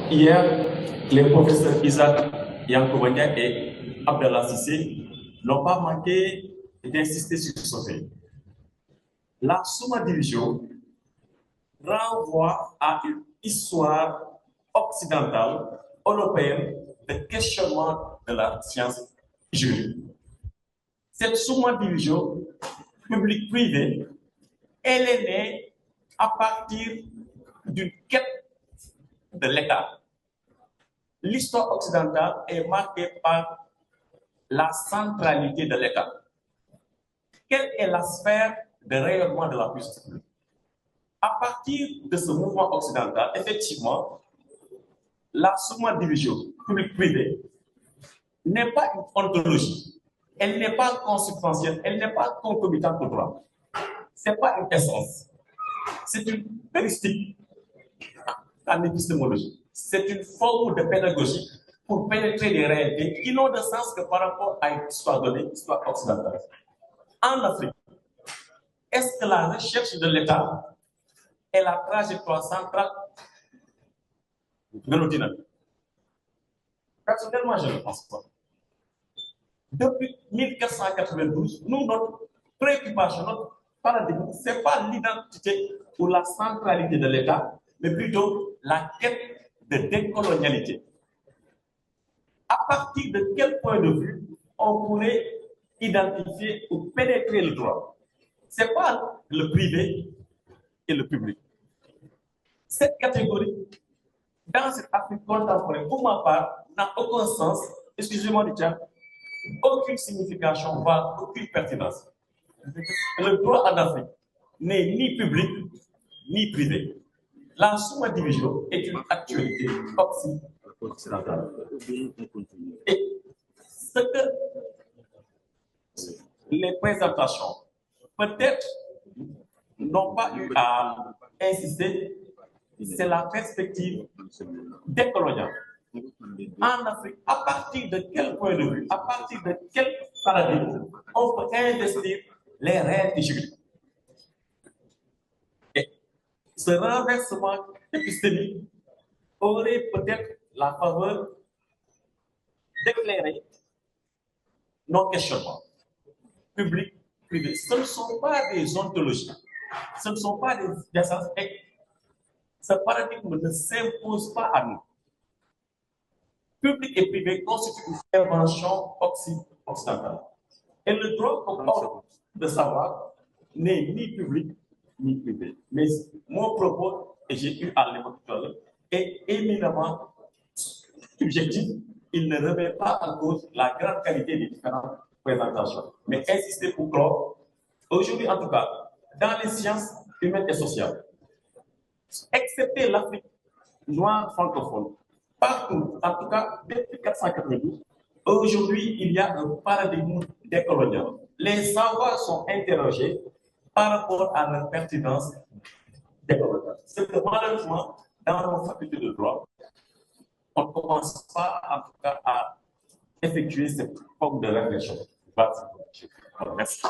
Hier, les professeurs Isaac Yankoubendia et Abdallah Sissé n'ont pas manqué d'insister sur ce fait. La Summa Division renvoie à une histoire occidentale, européenne, de questionnement de la science juridique. Cette Summa Division publique-privée, elle est née à partir d'une quête de l'État. L'histoire occidentale est marquée par la centralité de l'État. Quelle est la sphère de rayonnement de la puissance publique? À partir de ce mouvement occidental, effectivement, la Summa Division publique-privée n'est pas une ontologie, elle n'est pas consubstantielle, elle n'est pas concomitante au droit. Ce n'est pas une essence, c'est une heuristique en épistémologie. C'est une forme de pédagogie pour pénétrer les réalités qui n'ont de sens que par rapport à une histoire donnée, histoire occidentale. En Afrique, est-ce que la recherche de l'État est la trajectoire centrale de nos dynamiques? Personnellement, je ne pense pas. Depuis 1492, nous, notre préoccupation, notre paradigme, ce n'est pas l'identité ou la centralité de l'État, mais plutôt la quête de décolonialité. À partir de quel point de vue on pourrait identifier ou pénétrer le droit? Ce n'est pas le privé et le public. Cette catégorie, dans cette Afrique contemporaine, pour ma part, n'a aucun sens, excusez-moi du terme, aucune signification, voire aucune pertinence. Le droit en Afrique n'est ni public ni privé. La Summa Division est une actualité occidentale. Et ce que les présentations, peut-être, n'ont pas eu à insister, c'est la perspective décoloniale. En Afrique, à partir de quel point de vue, à partir de quel paradigme, on peut investir les réalités juridiques. Et ce renversement épistémique aurait peut-être la faveur d'éclairer nos questionnements publics, privés. Ce ne sont pas des ontologies, ce ne sont pas des essences. Et ce paradigme ne s'impose pas à nous. Public et privé constituent une invention occidentale. Et le droit comme ordre de savoir n'est ni public ni privé. Mais mon propos, et j'ai eu à l'évoquer, est éminemment subjectif. Il ne remet pas en cause la grande qualité des différentes présentations. Mais insister pour clore, aujourd'hui en tout cas, dans les sciences humaines et sociales, excepté l'Afrique noire francophone, partout, en tout cas depuis 1492, aujourd'hui il y a un paradigme décolonial. Les savoirs sont interrogés par rapport à leur pertinence décoloniale. C'est que malheureusement, dans nos facultés de droit, on ne commence pas en tout cas à effectuer cette forme de réflexion. Merci. Merci.